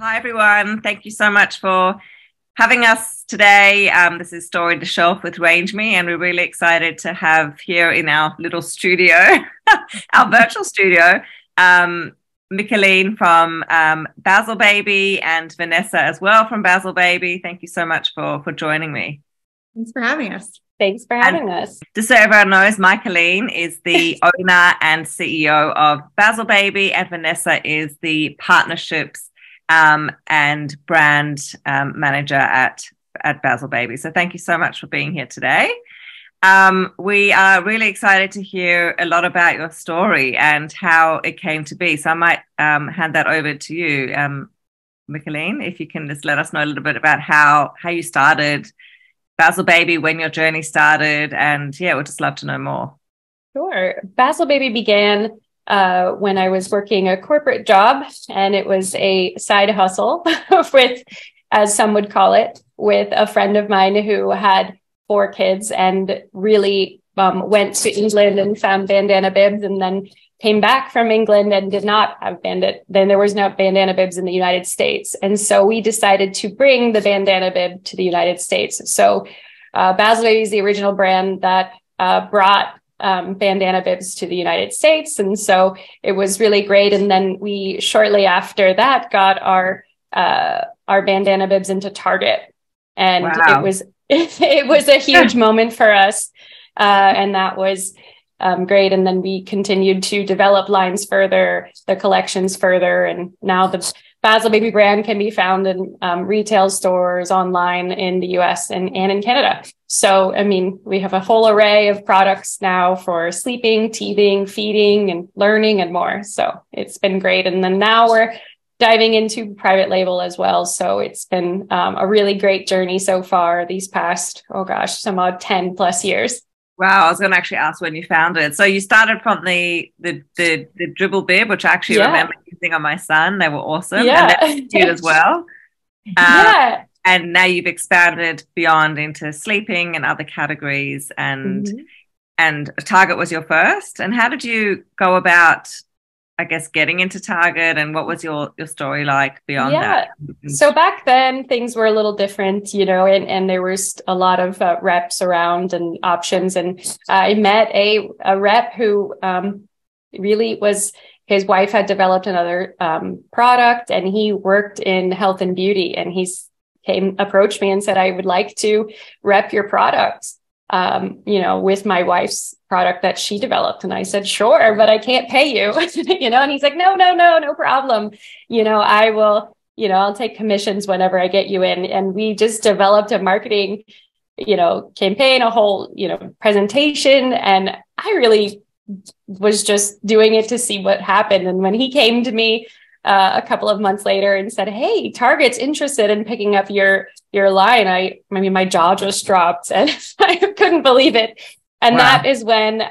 Hi, everyone. Thank you so much for having us today. This is Story to Shelf with Range Me, and we're really excited to have here in our little studio, our virtual studio, Micheline from Bazzle Baby and Vanessa as well from Bazzle Baby. Thank you so much for joining me. Thanks for having us. Thanks for having us. Just so everyone knows, Micheline is the owner and CEO of Bazzle Baby, and Vanessa is the partnerships and brand manager at Bazzle Baby. So thank you so much for being here today. We are really excited to hear a lot about your story and how it came to be. So I might hand that over to you, Micheline, if you can just let us know a little bit about how you started Bazzle Baby, when your journey started, and yeah, we'd just love to know more. Sure. Bazzle Baby began when I was working a corporate job, and it was a side hustle with, as some would call it, with a friend of mine who had 4 kids and really went to England and found bandana bibs, and then came back from England and did not have then there was no bandana bibs in the United States. And so we decided to bring the bandana bib to the United States. So Bazzle Baby is the original brand that brought bandana bibs to the United States. And so it was really great. And then we shortly after that got our bandana bibs into Target. And wow. it was a huge moment for us. And that was great. And then we continued to develop lines further, the collections further. And now the Bazzle Baby brand can be found in retail stores, online in the US and in Canada. So, I mean, we have a whole array of products now for sleeping, teething, feeding, and learning and more. So it's been great. And then now we're diving into private label as well. So it's been a really great journey so far these past, some odd 10 plus years. Wow, I was going to actually ask when you found it. So you started from the dribble bib, which I actually remember using on my son. They were awesome. Yeah. And that's cute as well. Yeah. And now you've expanded beyond into sleeping and other categories. And and Target was your first. And how did you go about, I guess, getting into Target, and what was your story like beyond that? So back then things were a little different, and there was a lot of reps around and options. And I met a rep who really was, his wife had developed another product, and he worked in health and beauty, and approached me and said, I would like to rep your products, with my wife's product that she developed. And I said, sure, but I can't pay you, and he's like, no problem. I will, I'll take commissions whenever I get you in. And we just developed a marketing, campaign, a whole, presentation. And I really was just doing it to see what happened. And when he came to me a couple of months later and said, hey, Target's interested in picking up your line, I mean, my jaw just dropped and I couldn't believe it. And that is when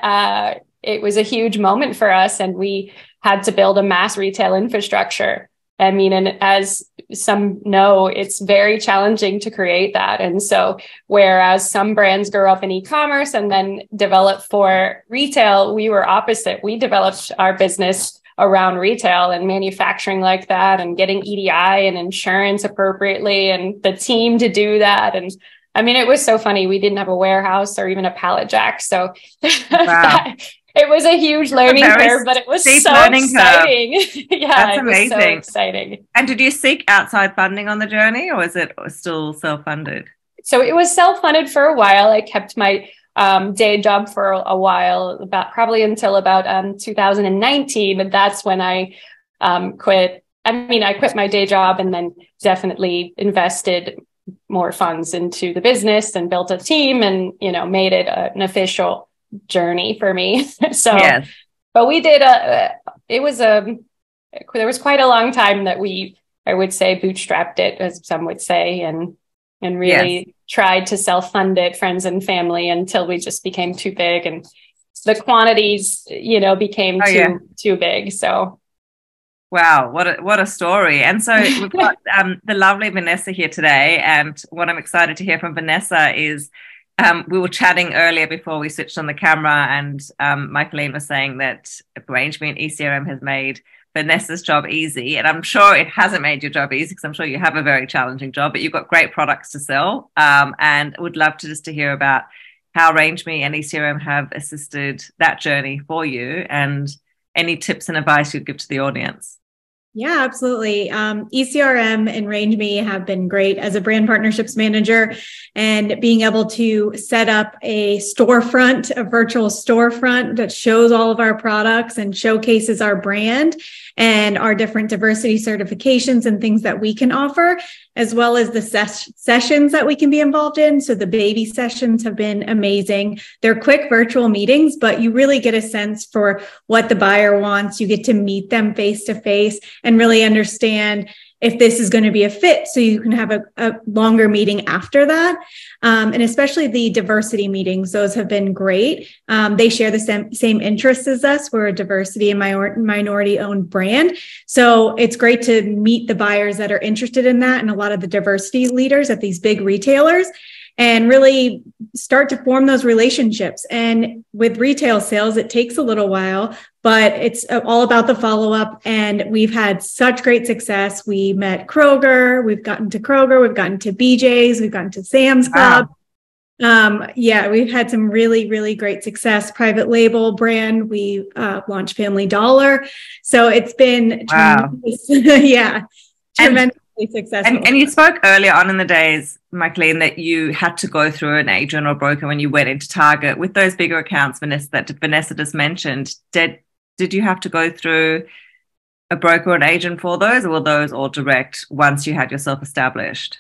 it was a huge moment for us, and we had to build a mass retail infrastructure. I mean, and as some know, it's very challenging to create that. And so whereas some brands grow up in e-commerce and then develop for retail, we were opposite. We developed our business around retail and manufacturing like that, and getting EDI and insurance appropriately, and the team to do that. And I mean, it was so funny. We didn't have a warehouse or even a pallet jack. So it was a huge learning curve, but it was so exciting. That's amazing. It was so exciting. And did you seek outside funding on the journey, or is it still self-funded? So it was self-funded for a while. I kept my day job for a while, probably until about 2019. And that's when I quit. I mean, I quit my day job and then definitely invested more funds into the business and built a team and, made it an official journey for me. So, yes. But we did there was quite a long time that I would say, bootstrapped it, as some would say, and really tried to self-fund it, friends and family, until we just became too big and the quantities, became too big. So. Wow, what a story. And so we've got the lovely Vanessa here today. And what I'm excited to hear from Vanessa is we were chatting earlier before we switched on the camera, and Micheline was saying that Range Me and ECRM has made Vanessa's job easy. And I'm sure it hasn't made your job easy, because I'm sure you have a very challenging job, but you've got great products to sell. And would love to hear about how RangeMe and ECRM have assisted that journey for you, and any tips and advice you'd give to the audience. Yeah, absolutely. ECRM and RangeMe have been great as a brand partnerships manager, and being able to set up a storefront, a virtual storefront that shows all of our products and showcases our brand and our different diversity certifications and things that we can offer, as well as the sessions that we can be involved in. So the baby sessions have been amazing. They're quick virtual meetings, but you really get a sense for what the buyer wants. You get to meet them face to face and really understand if this is going to be a fit, so you can have a longer meeting after that. And especially the diversity meetings, those have been great. They share the same interests as us. We're a diversity and minority-owned brand. So it's great to meet the buyers that are interested in that, and a lot of the diversity leaders at these big retailers, and really start to form those relationships. And with retail sales, it takes a little while, but it's all about the follow-up. And we've had such great success. We met Kroger, we've gotten to Kroger, we've gotten to BJ's, we've gotten to Sam's Club. Wow. Yeah, we've had some really, really great success. Private label brand, we launched Family Dollar. So it's been tremendous. Yeah, tremendous. Successful. And you spoke earlier on in the days, Michaeline, that you had to go through an agent or broker when you went into Target with those bigger accounts, Vanessa, that Vanessa just mentioned. Did you have to go through a broker or an agent for those, or were those all direct once you had yourself established?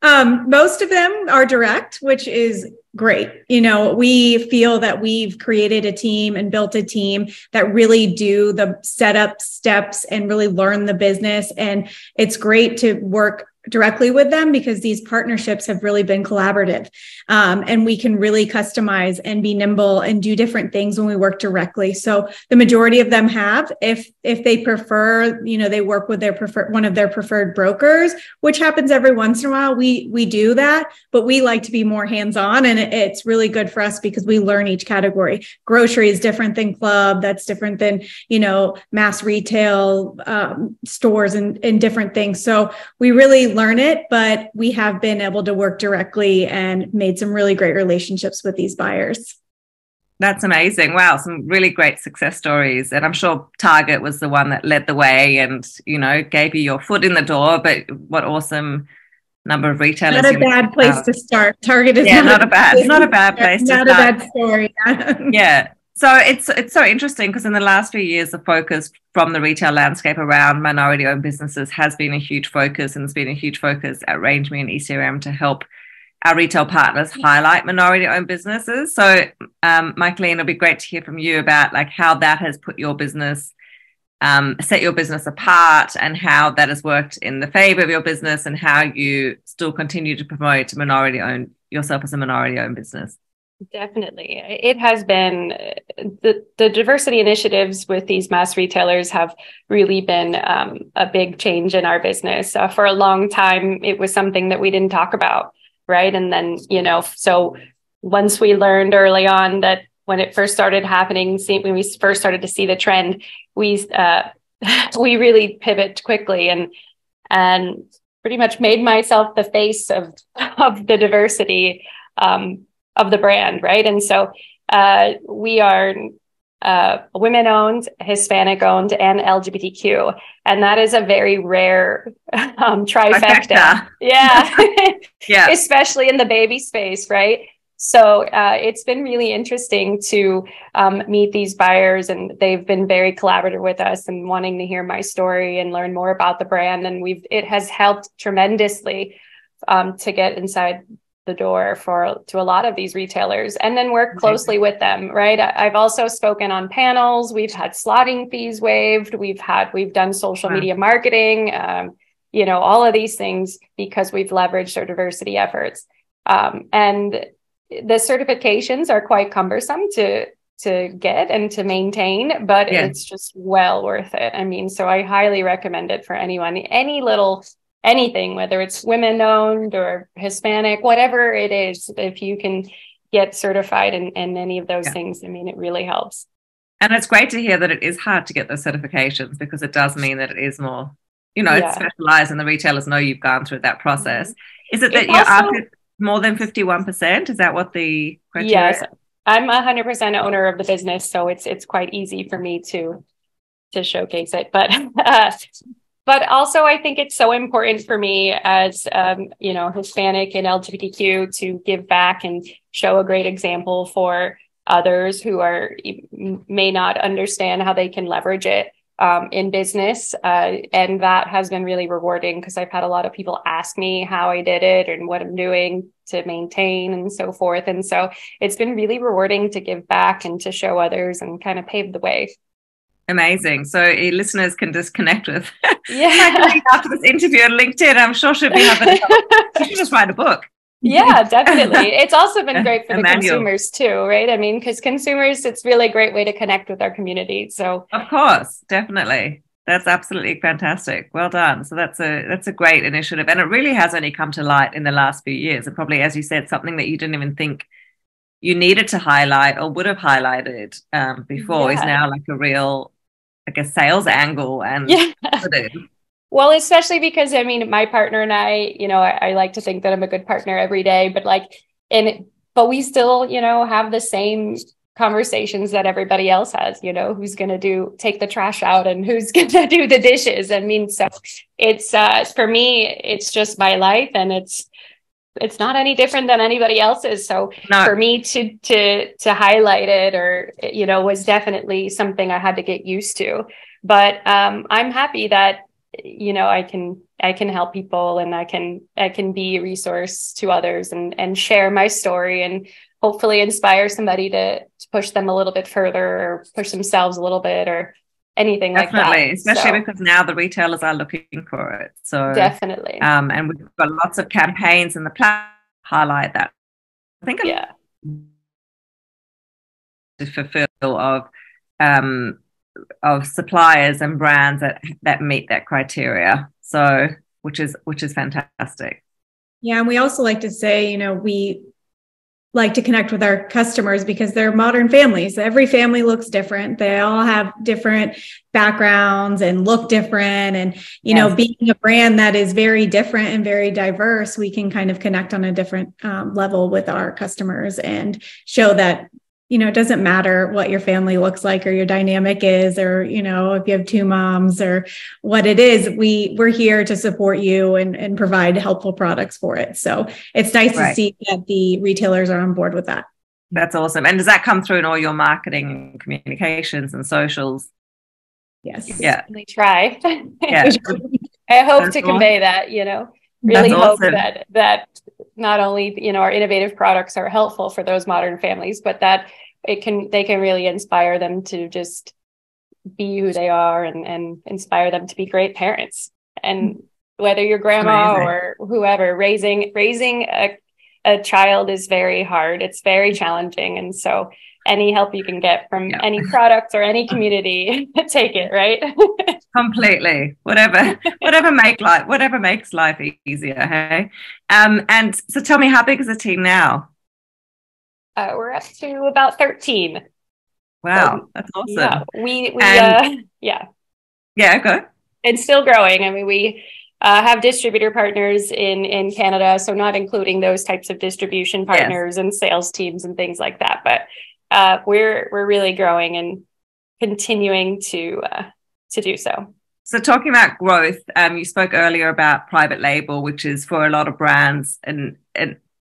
Most of them are direct, which is great. You know, we feel that we've created a team and built a team that really do the setup steps and really learn the business. And it's great to work directly with them, because these partnerships have really been collaborative. And we can really customize and be nimble and do different things when we work directly. So the majority of them have, if they prefer, you know, they work with one of their preferred brokers, which happens every once in a while. We do that, but we like to be more hands-on, and it's really good for us because we learn each category. Grocery is different than club. That's different than, you know, mass retail stores and different things. So we really learn it, but we have been able to work directly and made some really great relationships with these buyers. That's amazing. Wow, some really great success stories. And I'm sure Target was the one that led the way and, you know, gave you your foot in the door. But what awesome number of retailers. Not a bad place to start. Target is not a bad place to start. Not a bad story. Yeah. So it's so interesting, because in the last few years, the focus from the retail landscape around minority-owned businesses has been a huge focus, and it's been a huge focus at RangeMe and ECRM to help our retail partners highlight minority-owned businesses. So, Michaeline, it'll be great to hear from you about like how that has put your business, set your business apart, and how that has worked in the favor of your business, and how you still continue to promote yourself as a minority-owned business. Definitely. It has been the diversity initiatives with these mass retailers have really been a big change in our business. For a long time, it was something that we didn't talk about, right? And then, you know, so once we learned early on that when it first started happening, when we first started to see the trend, we really pivot quickly and pretty much made myself the face of the diversity of the brand, right? And so we are women-owned, Hispanic-owned, and LGBTQ, and that is a very rare trifecta. Yeah, yeah, especially in the baby space, right? So it's been really interesting to meet these buyers, and they've been very collaborative with us and wanting to hear my story and learn more about the brand, and it has helped tremendously to get inside the door to a lot of these retailers, and then work closely with them, right? I've also spoken on panels. We've had slotting fees waived. We've done social media marketing, you know, all of these things because we've leveraged our diversity efforts. And the certifications are quite cumbersome to get and to maintain, but it's just well worth it. I mean, so I highly recommend it for anyone, anything, whether it's women owned or Hispanic, whatever it is, if you can get certified in any of those things, I mean, it really helps. And it's great to hear that it is hard to get those certifications, because it does mean that it is more, it's Yeah. specialized, and the retailers know you've gone through that process. Is it that It's you're also, after more than 51%? Is that what the criteria yes, I'm 100% owner of the business, so it's quite easy for me to showcase it. But but also I think it's so important for me as Hispanic and LGBTQ to give back and show a great example for others who may not understand how they can leverage it in business. And that has been really rewarding, because I've had a lot of people ask me how I did it and what I'm doing to maintain and so forth. And so it's been really rewarding to give back and to show others and kind of pave the way. Amazing. So listeners can just connect with Yeah. after this interview on LinkedIn. I'm sure she'll be having you should just write a book. Yeah, definitely. It's also been great for the manual. consumers too, right? I mean, because consumers, it's really a great way to connect with our community. So of course, definitely. That's absolutely fantastic. Well done. So that's a great initiative. And it really has only come to light in the last few years. And probably, as you said, something that you didn't even think you needed to highlight or would have highlighted before is now like a real, like a sales angle. And well, especially because I mean, my partner and I like to think that I'm a good partner every day, but we still, have the same conversations that everybody else has, who's going to take the trash out and who's going to do the dishes. I mean, so it's, for me, it's just my life, and it's not any different than anybody else's. So for me to highlight it, or, was definitely something I had to get used to. But I'm happy that, I can help people, and I can be a resource to others and share my story, and hopefully inspire somebody to push them a little bit further, or push themselves a little bit, or anything like that. Definitely, especially because now the retailers are looking for it. So definitely. And we've got lots of campaigns in the plan highlight that. I think to fulfill of suppliers and brands that meet that criteria. So which is fantastic. Yeah, and we also like to say, we like to connect with our customers because they're modern families. Every family looks different. They all have different backgrounds and look different. And, being a brand that is very different and very diverse, we can kind of connect on a different level with our customers and show that, it doesn't matter what your family looks like or your dynamic is, or, if you have two moms or what it is, we're here to support you and provide helpful products for it. So it's nice to see that the retailers are on board with that. That's awesome. And does that come through in all your marketing and communications and socials? Yes. Yeah. We try. Yeah. I hope to convey that, really hope that not only, our innovative products are helpful for those modern families, but that they can really inspire them to just be who they are, and inspire them to be great parents. And whether you're grandma or whoever, raising a child is very hard. It's very challenging. And so any help you can get from any product or any community, take it, right? Completely. Whatever makes life easier. Hey. And so tell me, how big is the team now? We're up to about 13. Wow, that's awesome. Yeah, go. It's still growing. I mean, we have distributor partners in Canada, so not including those types of distribution partners and sales teams and things like that. But we're really growing and continuing to do so. So talking about growth, you spoke earlier about private label, which is for a lot of brands and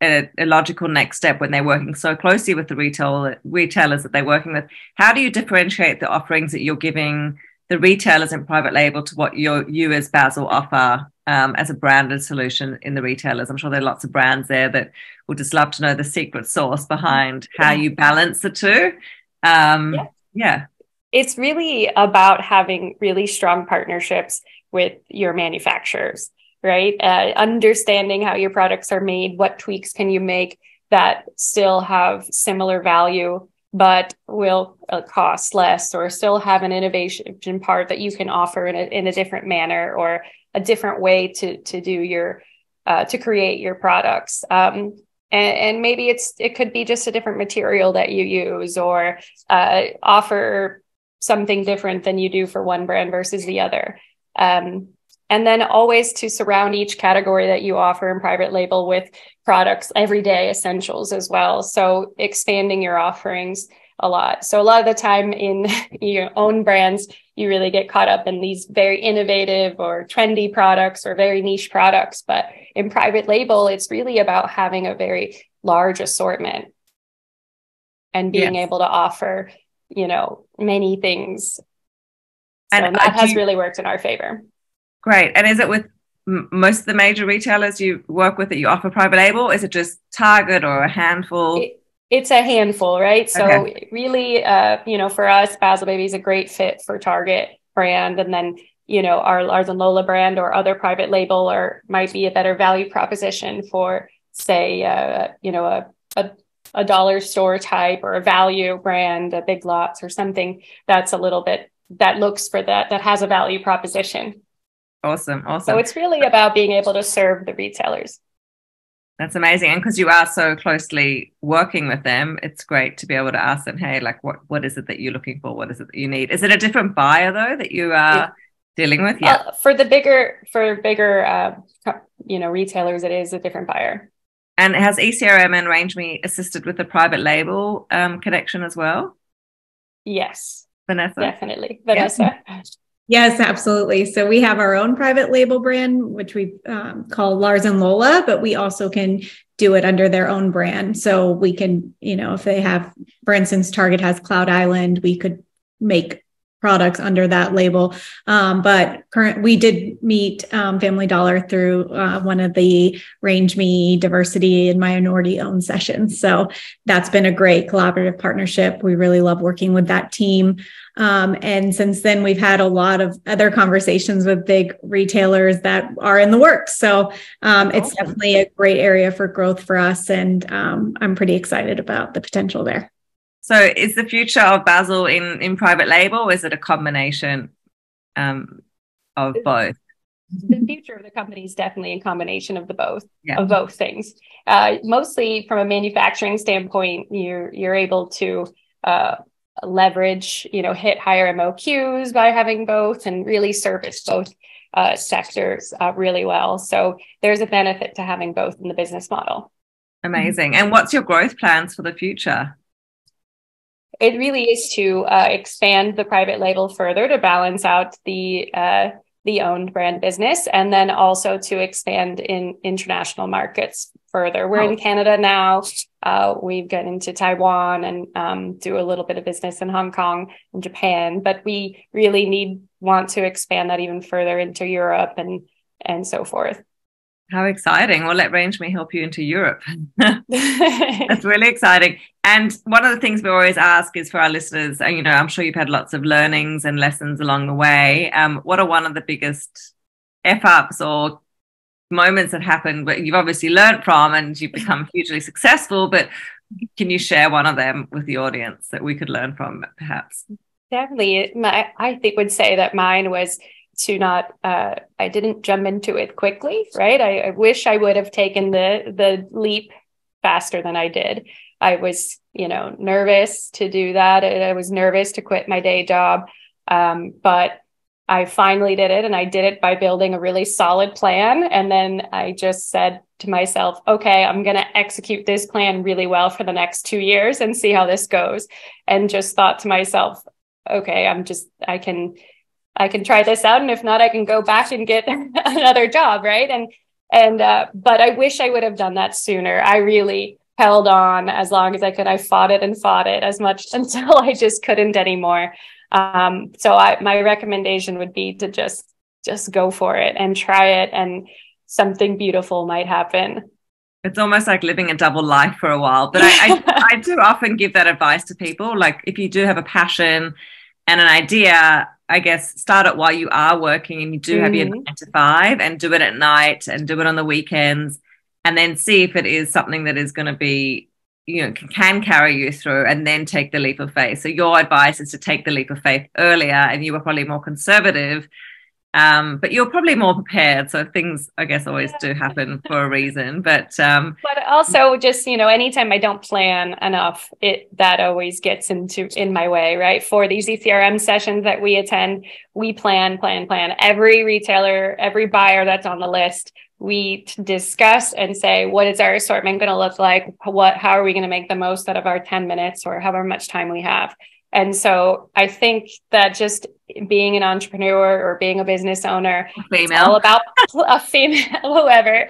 a logical next step when they're working so closely with the retailers that they're working with. How do you differentiate the offerings that you're giving the retailers in private label to what you as Bazzle offer as a branded solution in the retailers? I'm sure there are lots of brands there that would just love to know the secret sauce behind how you balance the two. It's really about having really strong partnerships with your manufacturers, right? Understanding how your products are made, what tweaks can you make that still have similar value, but will cost less, or still have an innovation part that you can offer in a different manner, or a different way to do your to create your products. And maybe it could be just a different material that you use, or offer something different than you do for one brand versus the other. And then always to surround each category that you offer in private label with products, everyday essentials as well. So expanding your offerings a lot. So a lot of the time in your own brands, you really get caught up in these very innovative or trendy products or very niche products. But in private label, it's really about having a very large assortment and being able to offer, many things. So and that has really worked in our favor. Great. And is it with most of the major retailers you work with that you offer private label? Is it just Target or a handful? It's a handful, right? So really, for us, Bazzle Baby is a great fit for Target brand. And then, our Lars and Lola brand or other private label might be a better value proposition for, say, a dollar store type or a value brand, a Big Lots or something that's a little bit, that looks for that has a value proposition. Awesome. So it's really about being able to serve the retailers. That's amazing. And because you are so closely working with them, it's great to be able to ask them, hey, like what is it that you're looking for? What is it that you need? Is it a different buyer though that you are dealing with? Yeah. For bigger, retailers, it is a different buyer. And has ECRM and RangeMe assisted with the private label connection as well? Yes. Vanessa? Definitely. Vanessa? Yes, absolutely. So we have our own private label brand, which we call Lars and Lola, but we also can do it under their own brand. So we can, if they have, for instance, Target has Cloud Island, we could make products under that label. But we did meet Family Dollar through one of the RangeMe diversity and minority owned sessions. So that's been a great collaborative partnership. We really love working with that team. And since then, we've had a lot of other conversations with big retailers that are in the works. So it's definitely a great area for growth for us. And I'm pretty excited about the potential there. So is the future of Bazzle in private label, or is it a combination of both? The future of the company is definitely a combination of both things. Mostly from a manufacturing standpoint, you're able to leverage, hit higher MOQs by having both and really service both sectors really well. So there's a benefit to having both in the business model. Amazing. And what's your growth plans for the future? It really is to expand the private label further to balance out the owned brand business, and then also to expand in international markets further. We're in Canada now. We've got into Taiwan and do a little bit of business in Hong Kong and Japan, but we really want to expand that even further into Europe and so forth. How exciting. Well, let RangeMe help you into Europe. That's really exciting. And one of the things we always ask is for our listeners, I'm sure you've had lots of learnings and lessons along the way. What are one of the biggest F-ups or moments that happened where you've obviously learned from and you've become hugely successful, but can you share one of them with the audience that we could learn from perhaps? Definitely. I think would say that mine was to not, I didn't jump into it quickly, right? I wish I would have taken the leap faster than I did. I was, nervous to do that. I was nervous to quit my day job. But I finally did it, and I did it by building a really solid plan. And then I just said to myself, okay, I'm going to execute this plan really well for the next 2 years and see how this goes. And just thought to myself, okay, I can try this out. And if not, I can go back and get another job. Right. But I wish I would have done that sooner. I really held on as long as I could. I fought it as much until I just couldn't anymore. So my recommendation would be to just go for it and try it, and something beautiful might happen. It's almost like living a double life for a while. But I do often give that advice to people. Like if you do have a passion and an idea, I guess start it while you are working and you do have your 9 to 5, and do it at night and do it on the weekends, and then see if it is something that is going to be, can carry you through, and then take the leap of faith. So your advice is to take the leap of faith earlier, and you were probably more conservative But you're probably more prepared. So things, I guess, always do happen for a reason. But also just, anytime I don't plan enough, that always gets in my way, right? For these ECRM sessions that we attend, we plan. Every retailer, every buyer that's on the list, we discuss and say, what is our assortment going to look like? How are we going to make the most out of our 10 minutes or however much time we have? And so I think that just being an entrepreneur or being a business owner, it's all about a female, whoever.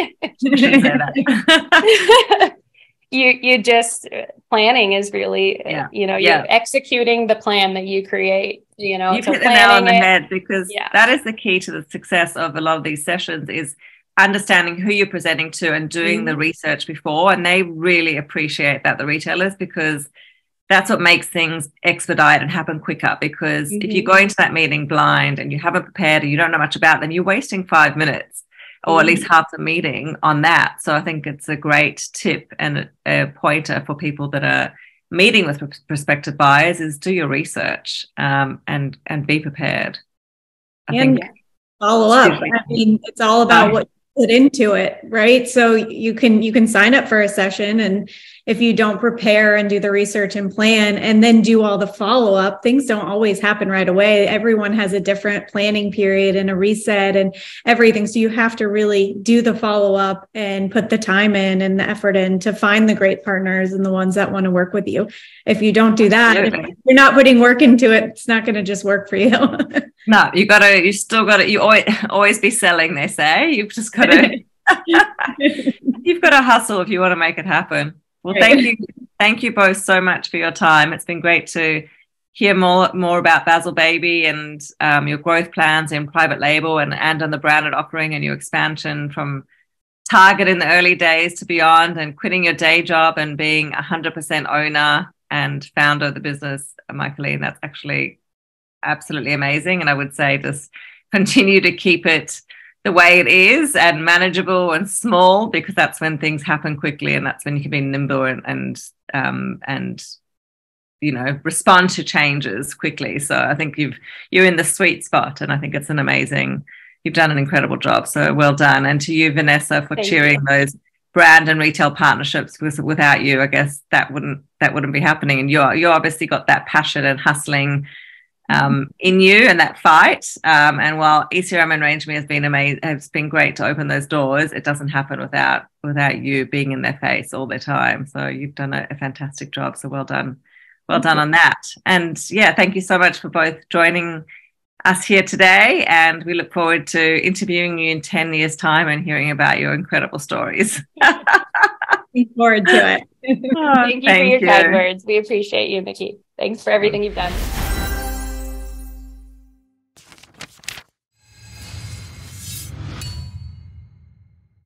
You just, planning is really, you're executing the plan that you create, You hit the nail on the head, because that is the key to the success of a lot of these sessions, is understanding who you're presenting to and doing the research before. And they really appreciate that, the retailers, because that's what makes things expedite and happen quicker. Because if you go into that meeting blind and you haven't prepared and you don't know much about it, then you're wasting 5 minutes or at least half the meeting on that. So I think it's a great tip and a pointer for people that are meeting with prospective buyers, is do your research and be prepared. I think follow up. I mean, it's all about what you put into it, right? So you can sign up for a session, and if you don't prepare and do the research and plan and then do all the follow-up, things don't always happen right away. Everyone has a different planning period and a reset and everything. So you have to really do the follow-up and put the time in and the effort in to find the great partners and the ones that want to work with you. If you don't do that, if you're not putting work into it, it's not going to just work for you. No, you always be selling, they say. You've just got to, you've got to hustle if you want to make it happen. Well, thank you both so much for your time. It's been great to hear more about Bazzle Baby and your growth plans in private label and on the branded offering, and your expansion from Target in the early days to beyond, and quitting your day job and being 100% owner and founder of the business, Michaeline. That's actually absolutely amazing. And I would say just continue to keep it the way it is and manageable and small, because that's when things happen quickly, and that's when you can be nimble and respond to changes quickly. So I think you're in the sweet spot, and I think it's you've done an incredible job. So well done. And to you, Vanessa, for cheering those brand and retail partnerships, because without you, I guess that wouldn't be happening. And you obviously got that passion and hustling in you, and that fight. And while ECRM and Range Me has been amazing, has been great to open those doors, it doesn't happen without you being in their face all the time. So you've done a fantastic job. So well done on that. And thank you so much for both joining us here today. And we look forward to interviewing you in 10 years' time and hearing about your incredible stories. Looking forward to it. Thank you for your kind words. We appreciate you, Nikki. Thanks for everything you've done.